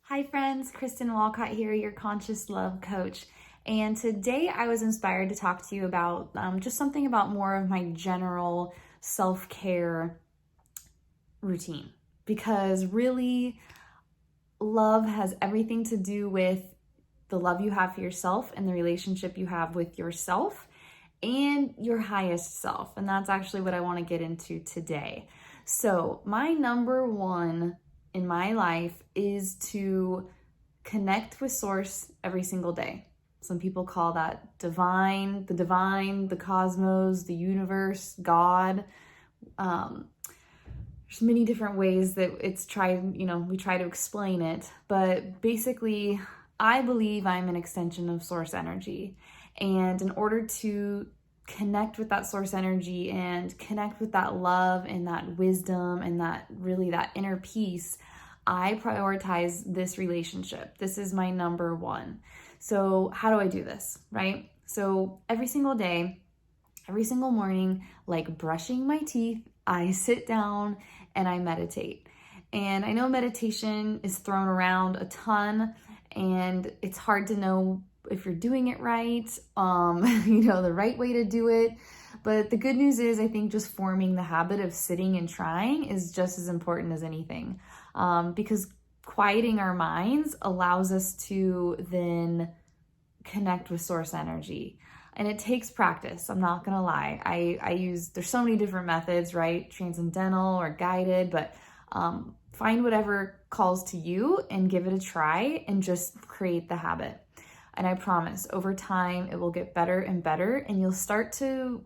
Hi friends, Kristen Walcott here, your conscious love coach. And today I was inspired to talk to you about just something about more of my general self-care routine. Because really, love has everything to do with the love you have for yourself and the relationship you have with yourself and your highest self. And that's actually what I want to get into today. So my number one in my life is to connect with source every single day. Some people call that divine, the cosmos, the universe, God. There's many different ways that it's tried, we try to explain it, but basically I believe I'm an extension of source energy. And in order to connect with that source energy and connect with that love and that wisdom and that inner peace, I prioritize this relationship. This is my number one. So how do I do this, right? So every single day, every single morning, like brushing my teeth, I sit down and I meditate. And I know meditation is thrown around a ton and it's hard to know if you're doing it right, the right way to do it. But the good news is I think just forming the habit of sitting and trying is just as important as anything, because quieting our minds allows us to then connect with source energy. And it takes practice. I'm not gonna lie. There's so many different methods, right? Transcendental or guided, but find whatever calls to you and give it a try and just create the habit. And I promise over time, it will get better and better and you'll start to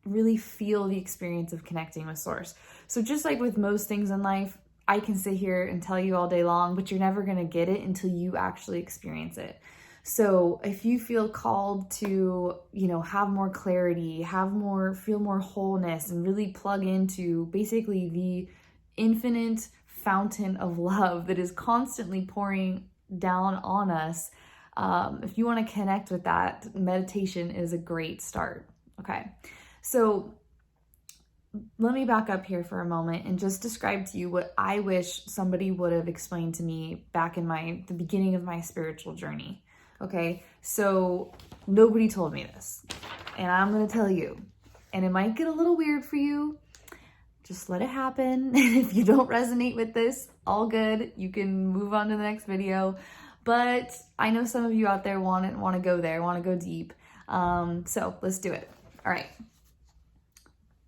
really feel the experience of connecting with source. So just like with most things in life, I can sit here and tell you all day long, but you're never gonna get it until you actually experience it. So if you feel called to, have more clarity, feel more wholeness and really plug into basically the infinite fountain of love that is constantly pouring down on us, if you want to connect with that, meditation is a great start. Okay. So let me back up here for a moment and just describe to you what I wish somebody would have explained to me back in the beginning of my spiritual journey. Okay, so nobody told me this, and I'm gonna tell you, and it might get a little weird for you. Just let it happen. If you don't resonate with this, all good. You can move on to the next video. But I know some of you out there want to go there, want to go deep. So let's do it. All right.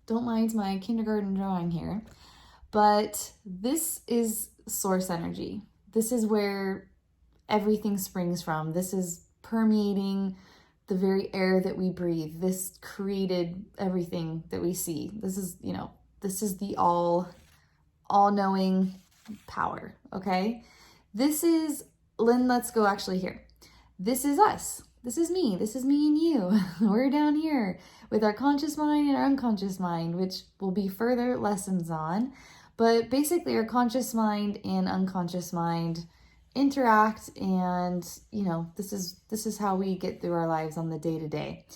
Don't mind my kindergarten drawing here, but this is source energy. This is where everything springs from. This is permeating the very air that we breathe. This created everything that we see. This is the all-knowing power, okay? Let's go actually here. This is us. This is me and you. We're down here with our conscious mind and our unconscious mind, which will be further lessons on. But basically our conscious mind and unconscious mind interact, and this is how we get through our lives on the day-to-day.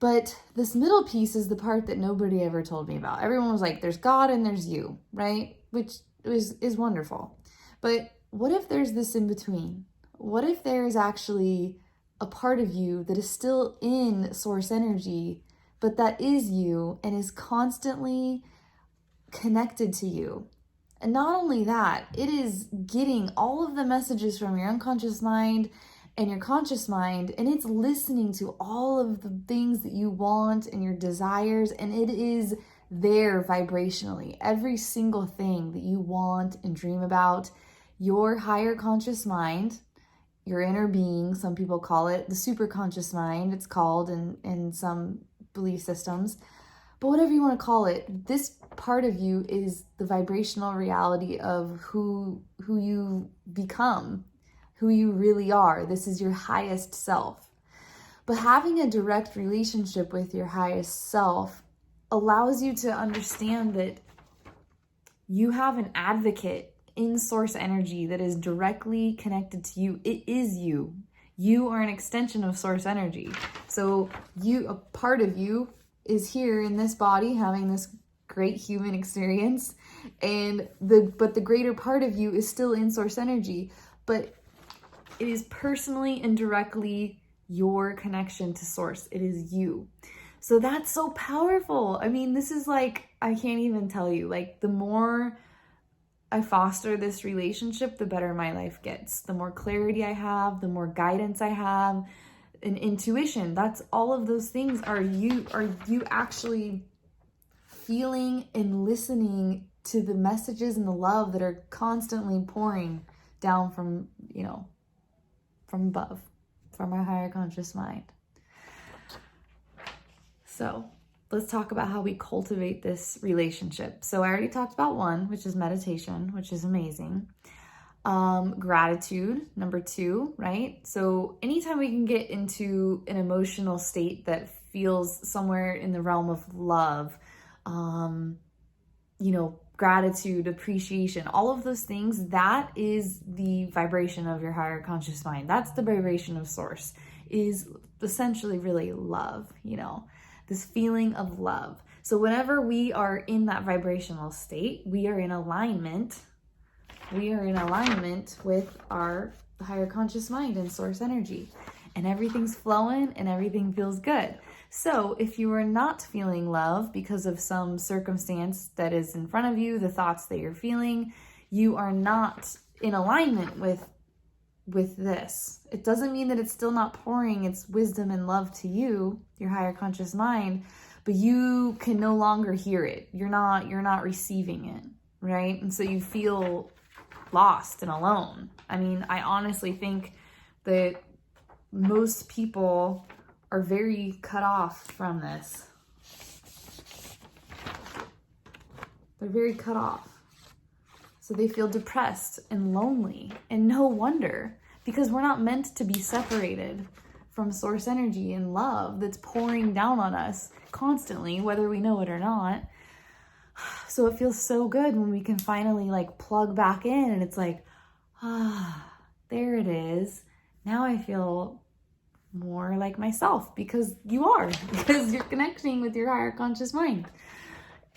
But this middle piece is the part that nobody ever told me about. Everyone was like, there's God and there's you, right? Which is wonderful. But what if there's this in between? What if there's actually a part of you that is still in source energy, but that is you and is constantly connected to you? And not only that, it is getting all of the messages from your unconscious mind and your conscious mind, and it's listening to all of the things that you want and your desires, and it is there vibrationally. Every single thing that you want and dream about, your higher conscious mind, your inner being, some people call it the super conscious mind, it's called in some belief systems. But whatever you want to call it, this part of you is the vibrational reality of who you become, who you really are. This is your highest self. But having a direct relationship with your highest self allows you to understand that you have an advocate in source energy that is directly connected to you. It is you. You are an extension of source energy. So a part of you is here in this body having this great human experience, But the greater part of you is still in source energy, but it is personally and directly your connection to source. It is you. So that's so powerful. I mean, this is like, I can't even tell you, like, the more I foster this relationship, the better my life gets. The more clarity I have, the more guidance I have, and intuition. That's all of those things are you actually feeling and listening to the messages and the love that are constantly pouring down from, from above, from our higher conscious mind. So let's talk about how we cultivate this relationship. So I already talked about one, which is meditation, which is amazing. Gratitude, number 2, right? So anytime we can get into an emotional state that feels somewhere in the realm of love, gratitude, appreciation, all of those things, that is the vibration of your higher conscious mind. That's the vibration of source, is essentially really love, this feeling of love. So whenever we are in that vibrational state, we are in alignment. We are in alignment with our higher conscious mind and source energy, and everything's flowing and everything feels good. So if you are not feeling love because of some circumstance that is in front of you, the thoughts that you're feeling, you are not in alignment with this. It doesn't mean that it's still not pouring its wisdom and love to you, your higher conscious mind, but you can no longer hear it. You're not receiving it, right? And so you feel lost and alone. I mean, I honestly think that most people are very cut off from this. They're very cut off. So they feel depressed and lonely, and no wonder, because we're not meant to be separated from source energy and love that's pouring down on us constantly, whether we know it or not. So it feels so good when we can finally plug back in, and it's like, there it is. Now I feel more like myself, because because you're connecting with your higher conscious mind.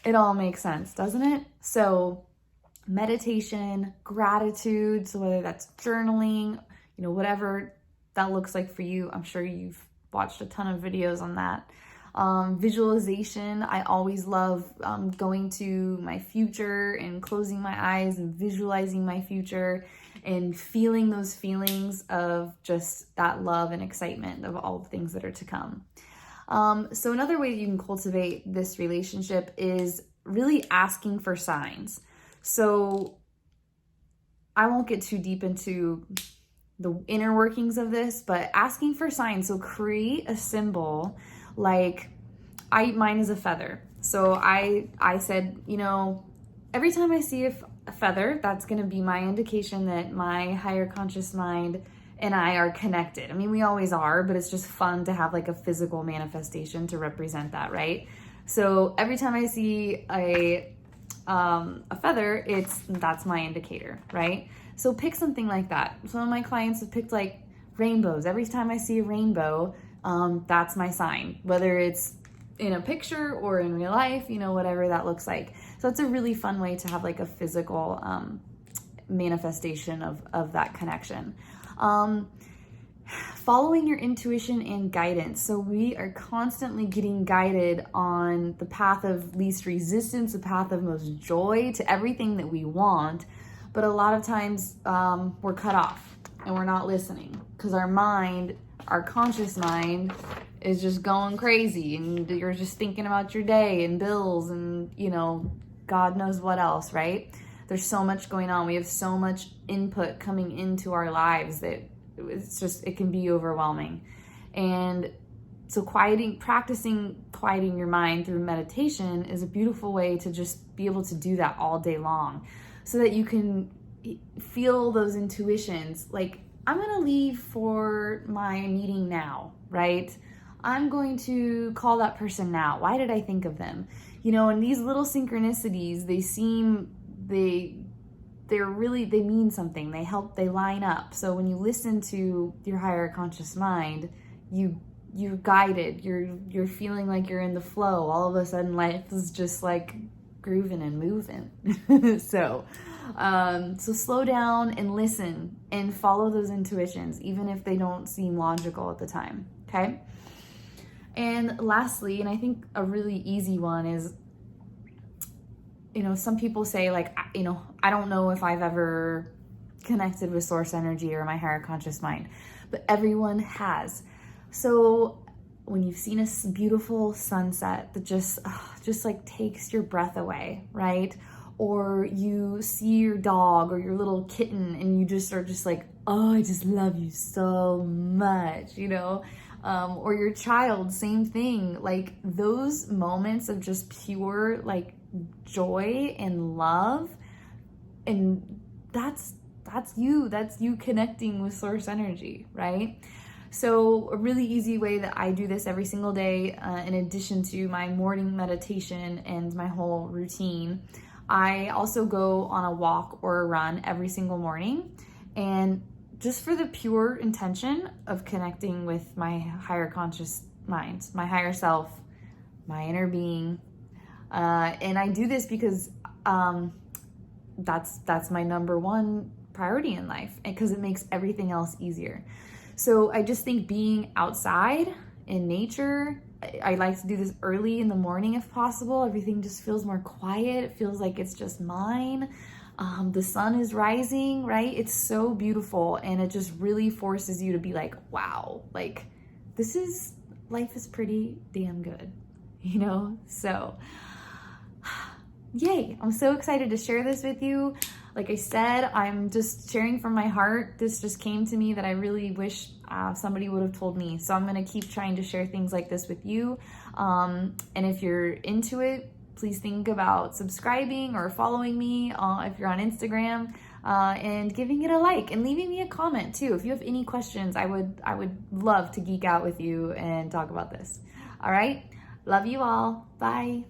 It all makes sense, doesn't it? So meditation, gratitude, so whether that's journaling, whatever that looks like for you. I'm sure you've watched a ton of videos on that. Visualization, I always love going to my future and closing my eyes and visualizing my future and feeling those feelings of just that love and excitement of all the things that are to come. So another way you can cultivate this relationship is really asking for signs. So I won't get too deep into the inner workings of this, but asking for signs. So create a symbol, mine is a feather. So I said, every time I see a feather, that's going to be my indication that my higher conscious mind and I are connected. I mean, we always are, but it's just fun to have a physical manifestation to represent that, right? So every time I see a feather, that's my indicator, right? So pick something like that. Some of my clients have picked rainbows. Every time I see a rainbow, that's my sign, whether it's in a picture or in real life, whatever that looks like. So it's a really fun way to have a physical manifestation of that connection. Following your intuition and guidance. So we are constantly getting guided on the path of least resistance, the path of most joy, to everything that we want. But a lot of times we're cut off and we're not listening because our mind, our conscious mind, is just going crazy, and you're just thinking about your day and bills and, God knows what else, right? There's so much going on. We have so much input coming into our lives that it can be overwhelming. And so practicing quieting your mind through meditation is a beautiful way to just be able to do that all day long, so that you can feel those intuitions. I'm going to leave for my meeting now, right? I'm going to call that person now. Why did I think of them? And these little synchronicities, they mean something. They line up. So when you listen to your higher conscious mind, you're guided. You're feeling like you're in the flow. All of a sudden life is just grooving and moving. So slow down and listen and follow those intuitions, even if they don't seem logical at the time. Okay. And lastly, and I think a really easy one is, some people say like, I don't know if I've ever connected with source energy or my higher conscious mind, but everyone has. So when you've seen a beautiful sunset that just like takes your breath away, right? Or you see your dog or your little kitten and you just are just like, oh, I just love you so much, or your child, same thing. Like those moments of just pure like joy and love, and that's you connecting with source energy, right? So a really easy way that I do this every single day, in addition to my morning meditation and my whole routine, I also go on a walk or a run every single morning, and just for the pure intention of connecting with my higher conscious mind, my higher self, my inner being. And I do this because that's my number one priority in life, because it makes everything else easier. So I just think being outside in nature, I like to do this early in the morning if possible. Everything just feels more quiet. It feels like it's just mine. The sun is rising, right? It's so beautiful, and it just really forces you to be like, wow, like life is pretty damn good, So yay, I'm so excited to share this with you. Like I said, I'm just sharing from my heart. This just came to me that I really wish somebody would have told me. So I'm going to keep trying to share things like this with you. And if you're into it, please think about subscribing or following me if you're on Instagram, and giving it a like and leaving me a comment too. If you have any questions, I would love to geek out with you and talk about this. All right. Love you all. Bye.